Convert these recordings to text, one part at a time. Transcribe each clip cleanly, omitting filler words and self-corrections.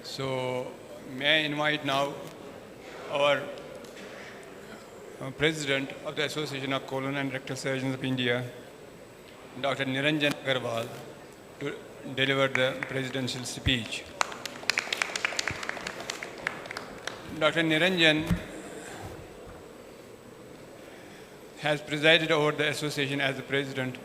So, may I invite now our President of the Association of Colon and Rectal Surgeons of India, Dr. Niranjan Agarwal, to deliver the presidential speech. Dr. Niranjan has presided over the association as the president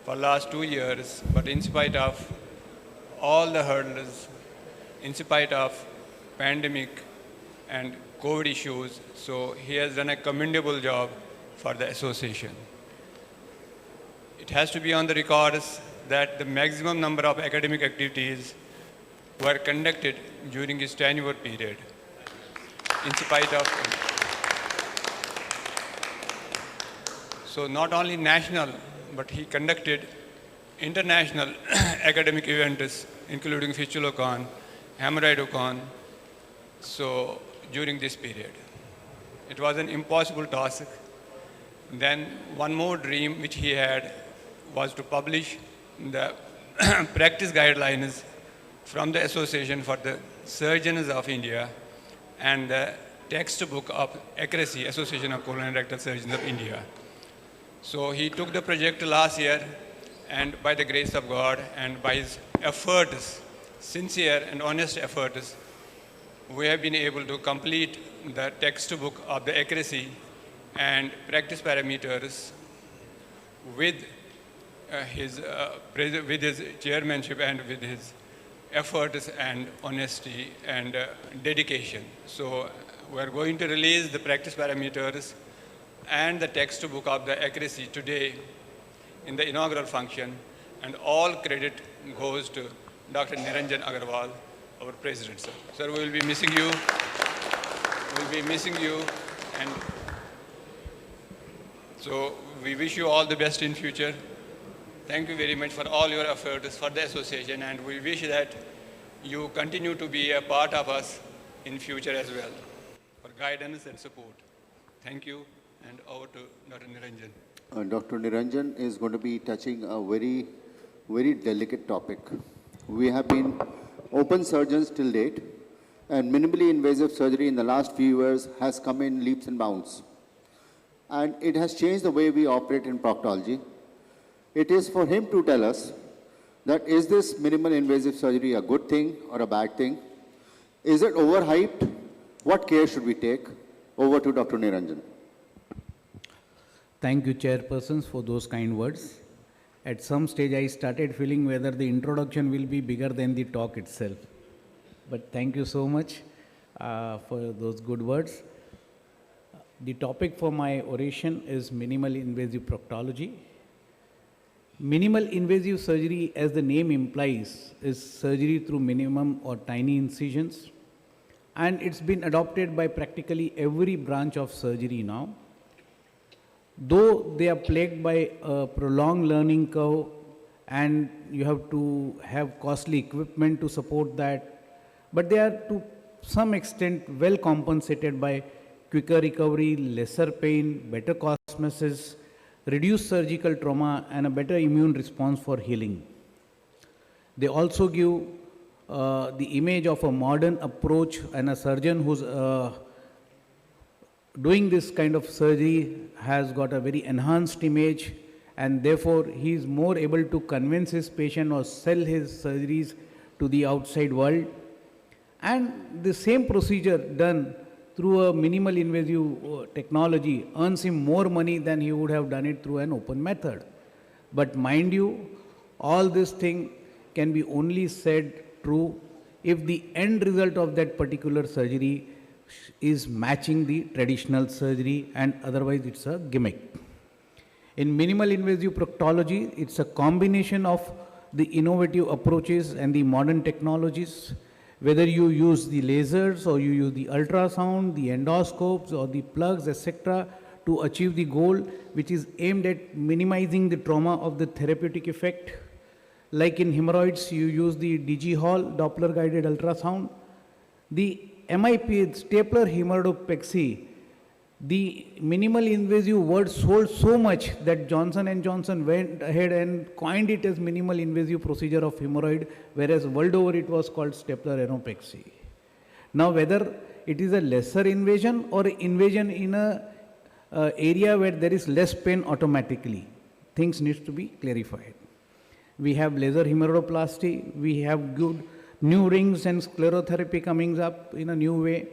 for the last 2 years, but in spite of all the hurdles, in spite of pandemic and COVID issues, so he has done a commendable job for the association. It has to be on the records that the maximum number of academic activities were conducted during his tenure period. In spite of, so not only national, but he conducted international academic events, including Fistulocon, Hemorrhoidocon, so during this period. It was an impossible task. Then one more dream which he had was to publish the practice guidelines from the Association for the Surgeons of India and the textbook of Accuracy, Association of Colon and Rectal Surgeons of India. So he took the project last year, and by the grace of God and by his efforts, sincere and honest efforts, we have been able to complete the textbook of the accuracy and practice parameters with his chairmanship and with his efforts and honesty and dedication. So we are going to release the practice parameters and the textbook of the accuracy today in the inaugural function, and all credit goes to Dr. Niranjan Agarwal, our president, sir. Sir, we will be missing you. We'll be missing you, and so we wish you all the best in future. Thank you very much for all your efforts for the association, and we wish that you continue to be a part of us in future as well, for guidance and support. Thank you, and over to Dr. Niranjan. Dr. Niranjan is going to be touching a very, very delicate topic. We have been open surgeons till date, and minimally invasive surgery in the last few years has come in leaps and bounds. And it has changed the way we operate in proctology. It is for him to tell us that is this minimal invasive surgery a good thing or a bad thing? Is it overhyped? What care should we take? Over to Dr. Niranjan. Thank you, chairpersons, for those kind words. At some stage, I started feeling whether the introduction will be bigger than the talk itself. But thank you so much for those good words. The topic for my oration is minimal invasive proctology. Minimal invasive surgery, as the name implies, is surgery through minimum or tiny incisions. And it's been adopted by practically every branch of surgery now. Though they are plagued by a prolonged learning curve and you have to have costly equipment to support that, but they are to some extent well compensated by quicker recovery, lesser pain, better cosmesis, reduced surgical trauma, and a better immune response for healing. They also give the image of a modern approach, and a surgeon who's doing this kind of surgery has got a very enhanced image, and therefore he is more able to convince his patient or sell his surgeries to the outside world. And the same procedure done through a minimal invasive technology earns him more money than he would have done it through an open method. But mind you, all this thing can be only said true if the end result of that particular surgery is matching the traditional surgery, and otherwise it's a gimmick. In minimal invasive proctology, it's a combination of the innovative approaches and the modern technologies, whether you use the lasers or you use the ultrasound, the endoscopes or the plugs, etc., to achieve the goal, which is aimed at minimizing the trauma of the therapeutic effect. Like in hemorrhoids, you use the DG Hall, Doppler guided ultrasound. The MIP, stapler hemorrhoidopexy, The minimal invasive word sold so much that Johnson & Johnson went ahead and coined it as minimal invasive procedure of hemorrhoid, whereas world over it was called stapler anorexia. Now whether it is a lesser invasion or invasion in a area where there is less pain automatically, things needs to be clarified. We have laser hemorrhoidoplasty, we have good new rings and sclerotherapy coming up in a new way.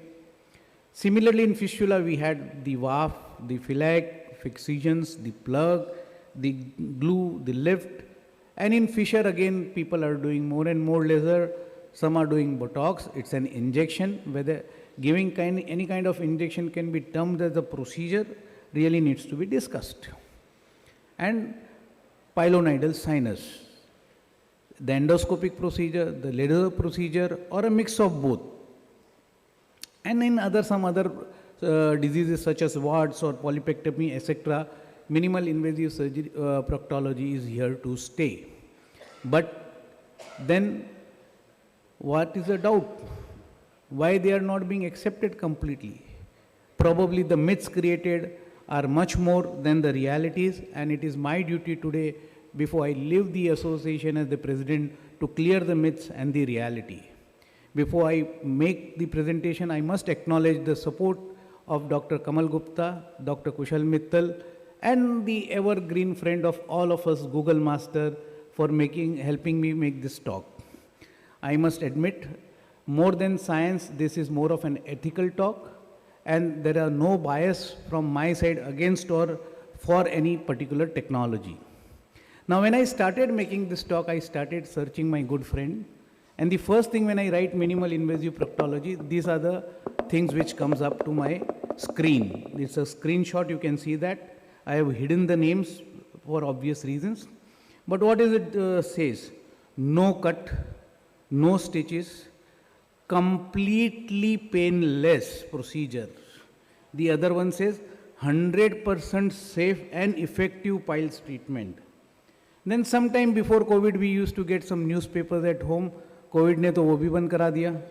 Similarly, in fistula, we had the VAF, the FILAC, fixations, the plug, the glue, the lift. And in fissure, again, people are doing more and more laser. Some are doing Botox. It's an injection. Whether giving any kind of injection can be termed as a procedure really needs to be discussed. And pilonidal sinus, the endoscopic procedure, the laser procedure, or a mix of both. And in some other diseases such as warts or polypectomy, etc., minimal invasive surgery, proctology is here to stay. But then, what is the doubt? Why they are not being accepted completely? Probably the myths created are much more than the realities, and it is my duty today, before I leave the association as the president, to clear the myths and the reality. Before I make the presentation, I must acknowledge the support of Dr. Kamal Gupta, Dr. Kushal Mittal, and the evergreen friend of all of us, Google Master, for helping me make this talk. I must admit, more than science, this is more of an ethical talk, and there are no bias from my side against or for any particular technology. Now, when I started making this talk, I started searching my good friend. And the first thing when I write minimal invasive proctology, these are the things which comes up to my screen. It's a screenshot, you can see that. I have hidden the names for obvious reasons. But what is it says? No cut, no stitches, completely painless procedure. The other one says 100% safe and effective piles treatment. Then sometime before COVID, we used to get some newspapers at home. COVID ने तो वो भी बंद करा दिया.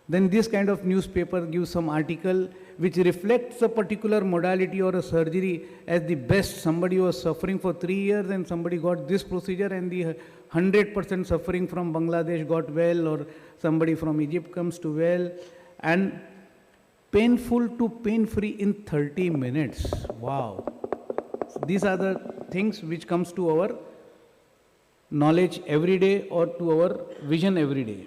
Then this kind of newspaper gives some article which reflects a particular modality or a surgery as the best. Somebody was suffering for 3 years and somebody got this procedure, and the 100% suffering from Bangladesh got well, or somebody from Egypt comes to well, and painful to pain-free in 30 minutes. Wow. These are the things which comes to our knowledge every day or to our vision every day.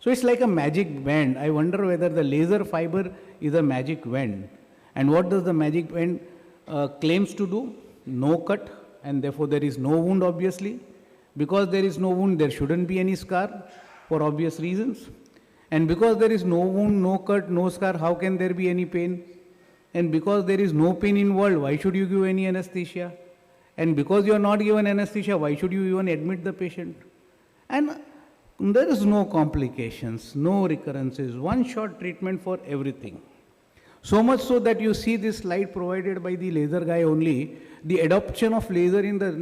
So it's like a magic wand. I wonder whether the laser fiber is a magic wand. And what does the magic wand claims to do? No cut, and therefore there is no wound, obviously. Because there is no wound, there shouldn't be any scar for obvious reasons. And because there is no wound, no cut, no scar, how can there be any pain? And because there is no pain involved, why should you give any anesthesia? And because you are not given anesthesia, why should you even admit the patient? And there is no complications, no recurrences, one short treatment for everything. So much so that you see this slide provided by the laser guy only, the adoption of laser in the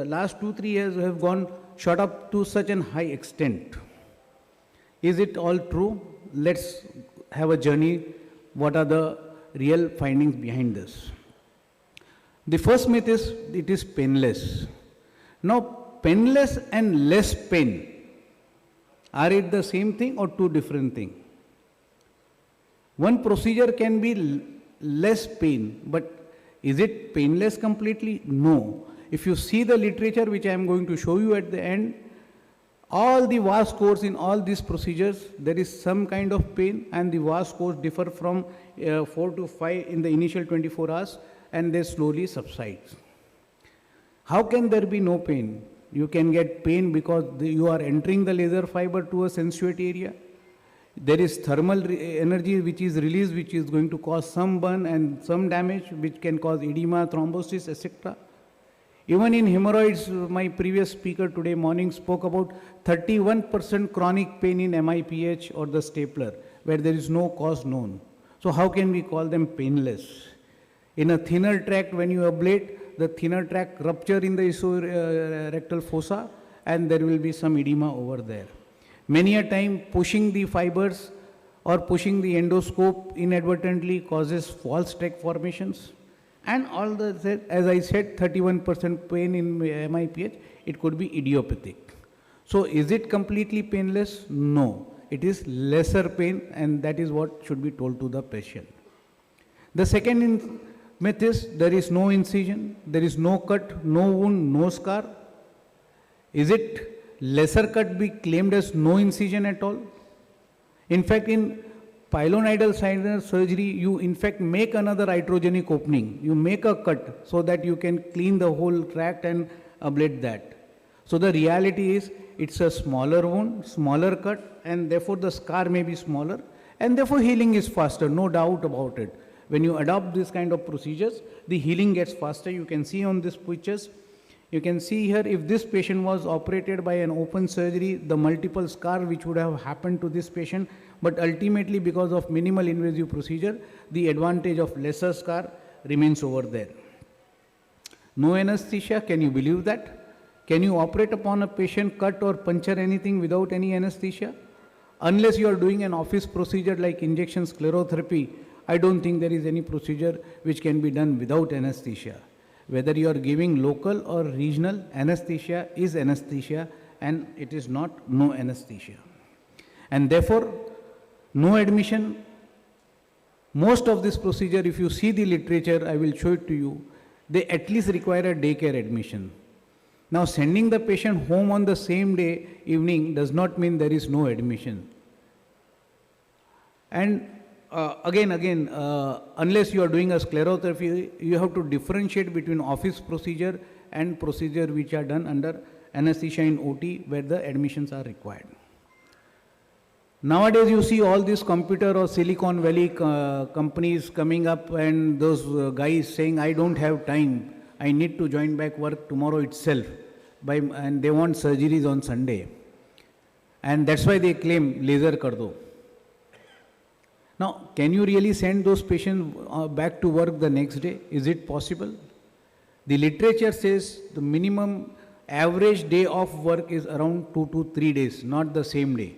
last 2-3 years have gone shot up to such an high extent. Is it all true? Let's have a journey. What are the real findings behind this? The first myth is it is painless. Now, painless and less pain, are it the same thing or two different things? One procedure can be less pain, but is it painless completely? No. If you see the literature, which I am going to show you at the end, all the VAS scores in all these procedures, there is some kind of pain, and the VAS scores differ from 4 to 5 in the initial 24 hours, and they slowly subside. How can there be no pain? You can get pain because you are entering the laser fiber to a sensuate area. There is thermal energy which is released, which is going to cause some burn and some damage, which can cause edema, thrombosis, etc. Even in hemorrhoids, my previous speaker today morning spoke about 31% chronic pain in MIPH or the stapler, where there is no cause known. So how can we call them painless? In a thinner tract, when you ablate, the thinner tract rupture in the isorectal fossa, and there will be some edema over there. Many a time, pushing the fibers or pushing the endoscope inadvertently causes false tract formations. And all the, as I said, 31% pain in MIPH, it could be idiopathic. So is it completely painless? No. It is lesser pain, and that is what should be told to the patient. The second myth is there is no incision, there is no cut, no wound, no scar. Is it lesser cut be claimed as no incision at all? In fact, in pilonidal sinus surgery, you in fact make another iatrogenic opening. You make a cut so that you can clean the whole tract and ablate that. So the reality is it's a smaller wound, smaller cut, and therefore the scar may be smaller, and therefore healing is faster, no doubt about it. When you adopt this kind of procedures, the healing gets faster. You can see on these pictures. You can see here, if this patient was operated by an open surgery, the multiple scar which would have happened to this patient, but ultimately because of minimal invasive procedure, the advantage of lesser scar remains over there. No anesthesia, can you believe that? Can you operate upon a patient, cut or puncture anything without any anesthesia? Unless you are doing an office procedure like injection sclerotherapy, I don't think there is any procedure which can be done without anesthesia. Whether you are giving local or regional, anesthesia is anesthesia, and it is not no anesthesia. And therefore, no admission. Most of this procedure, if you see the literature, I will show it to you, they at least require a daycare admission. Now, sending the patient home on the same day, evening, does not mean there is no admission. And unless you are doing a sclerotherapy, you have to differentiate between office procedure and procedure which are done under anesthesia in OT, where the admissions are required. Nowadays, you see all these computer or Silicon Valley companies coming up, and those guys saying, I don't have time, I need to join back work tomorrow itself, and they want surgeries on Sunday. And that's why they claim laser kar do. Now, can you really send those patients back to work the next day? Is it possible? The literature says the minimum average day of work is around 2 to 3 days, not the same day.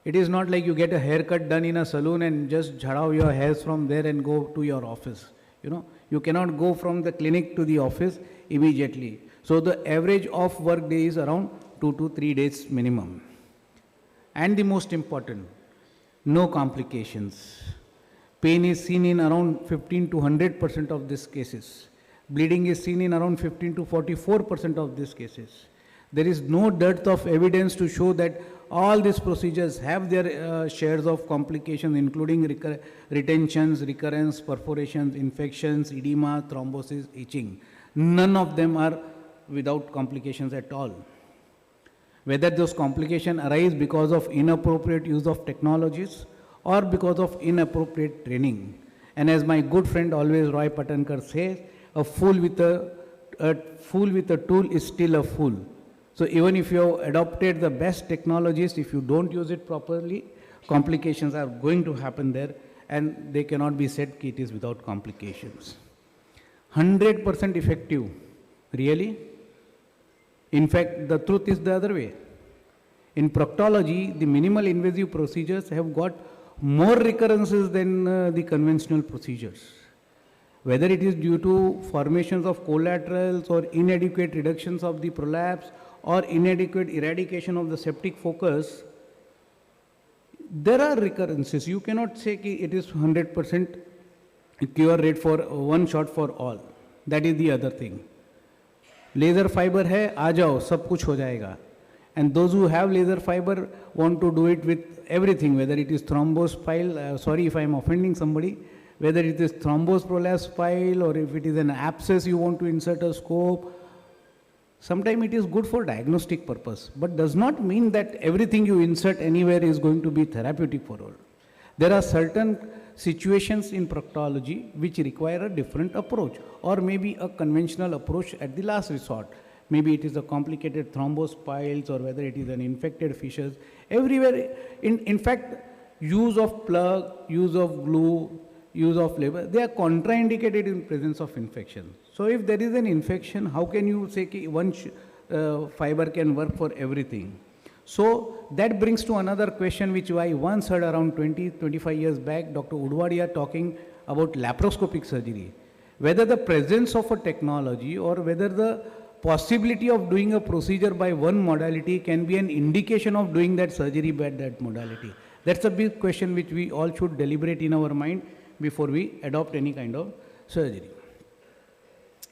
It is not like you get a haircut done in a salon and just jhadao your hairs from there and go to your office. You cannot go from the clinic to the office immediately. So the average of work day is around 2 to 3 days minimum. And the most important, no complications. Pain is seen in around 15 to 100% of these cases. Bleeding is seen in around 15 to 44% of these cases. There is no dearth of evidence to show that all these procedures have their shares of complications, including retentions, recurrence, perforations, infections, edema, thrombosis, itching. None of them are without complications at all. Whether those complications arise because of inappropriate use of technologies or because of inappropriate training. And as my good friend always Roy Patankar says, a fool with a tool is still a fool. So even if you have adopted the best technologies, if you don't use it properly, complications are going to happen there, and they cannot be said it is without complications. 100% effective, really? In fact, the truth is the other way. In proctology, the minimal invasive procedures have got more recurrences than the conventional procedures. Whether it is due to formations of collaterals or inadequate reductions of the prolapse or inadequate eradication of the septic focus, there are recurrences. You cannot say it is 100% cure rate for one shot for all. That is the other thing. Laser fiber hai, aa jao, sab kuch ho jayega. And those who have laser fiber want to do it with everything, whether it is thrombose pile, sorry if I am offending somebody, whether it is thrombose prolapse pile or if it is an abscess you want to insert a scope. Sometimes it is good for diagnostic purpose, but does not mean that everything you insert anywhere is going to be therapeutic for all. There are certain situations in proctology which require a different approach, or maybe a conventional approach at the last resort. Maybe it is a complicated thrombose piles, or whether it is an infected fissures. Everywhere, in fact, use of plug, use of glue, use of labor, they are contraindicated in presence of infection. So if there is an infection, how can you say one fiber can work for everything? So that brings to another question which I once heard around 20, 25 years back, Dr. Udwadia talking about laparoscopic surgery. Whether the presence of a technology or whether the possibility of doing a procedure by one modality can be an indication of doing that surgery by that modality. That's a big question which we all should deliberate in our mind before we adopt any kind of surgery.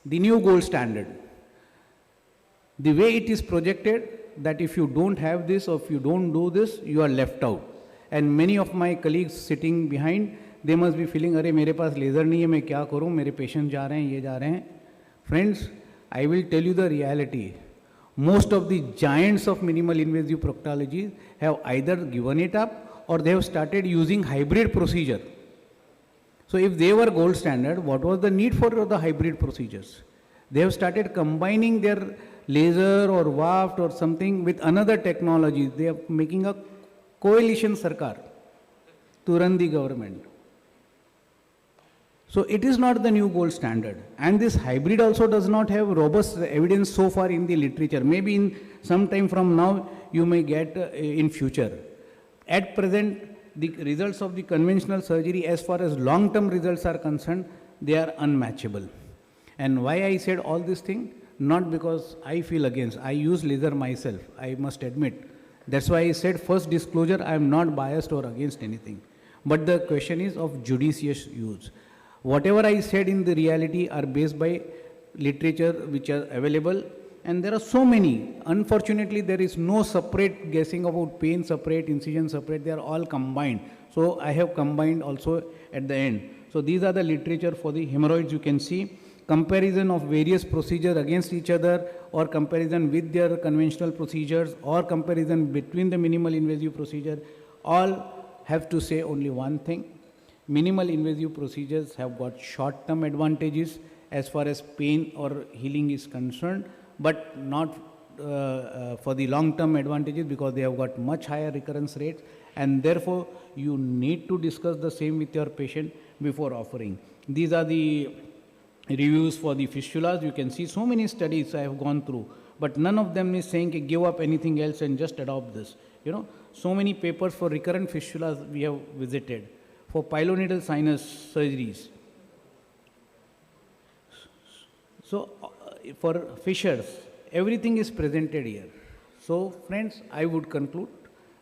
The new gold standard. The way it is projected that if you don't have this or if you don't do this, you are left out. And many of my colleagues sitting behind, they must be feeling, अरे मेरे पास laser नहीं है, मैं क्या करूँ, मेरे patient जा रहे हैं, ये जा रहे हैं. Friends, I will tell you the reality. Most of the giants of minimal invasive proctology have either given it up or they have started using hybrid procedure. So if they were gold standard, what was the need for the hybrid procedures? They have started combining their laser or waft or something with another technology. They are making a coalition sarkar to run the government. So it is not the new gold standard. And this hybrid also does not have robust evidence so far in the literature. Maybe in some time from now, you may get in future. At present, the results of the conventional surgery as far as long-term results are concerned, they are unmatchable. And why I said all this thing? Not because I feel against. I use laser myself, I must admit. That's why I said first disclosure, I am not biased or against anything. But the question is of judicious use. Whatever I said in the reality are based by literature which are available, and there are so many. Unfortunately, there is no separate guessing about pain separate, incision separate, they are all combined. So I have combined also at the end. So these are the literature for the hemorrhoids. You can see comparison of various procedures against each other, or comparison with their conventional procedures, or comparison between the minimal invasive procedure, all have to say only one thing. Minimal invasive procedures have got short-term advantages as far as pain or healing is concerned, but not for the long-term advantages, because they have got much higher recurrence rates, and therefore you need to discuss the same with your patient before offering. These are the reviews for the fistulas. You can see so many studies I have gone through, but none of them is saying give up anything else and just adopt this. You know, so many papers for recurrent fistulas we have visited, for pilonidal sinus surgeries. So for fissures, everything is presented here. So friends, I would conclude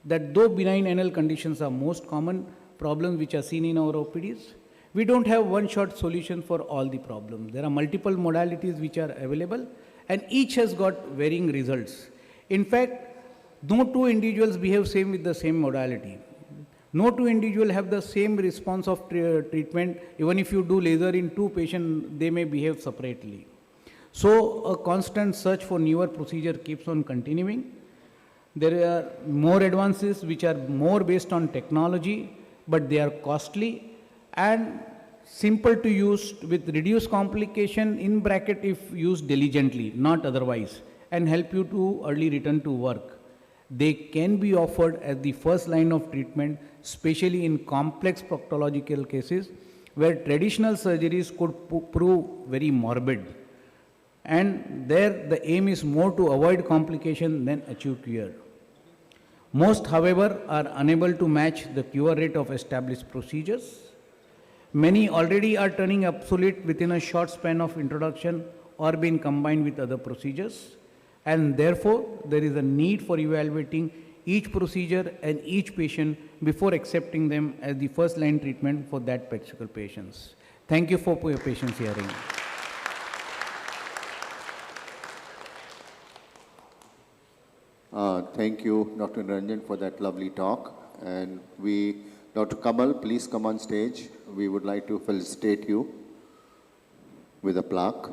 that though benign anal conditions are most common problems which are seen in our OPDs, we don't have one-shot solution for all the problems. There are multiple modalities which are available, and each has got varying results. In fact, no two individuals behave same with the same modality. No two individuals have the same response of treatment. Even if you do laser in two patients, they may behave separately. So a constant search for newer procedure keeps on continuing. There are more advances which are more based on technology, but they are costly and simple to use with reduced complication in bracket if used diligently, not otherwise, and help you to early return to work. They can be offered as the first line of treatment, especially in complex proctological cases where traditional surgeries could prove very morbid. And there the aim is more to avoid complication than achieve cure. Most, however, are unable to match the cure rate of established procedures. Many already are turning obsolete within a short span of introduction or being combined with other procedures. And therefore, there is a need for evaluating each procedure and each patient before accepting them as the first line treatment for that particular patients. Thank you for your patience hearing. Thank you, Dr. Ranjan, for that lovely talk. And Dr. Kamal, please come on stage. We would like to felicitate you with a plaque.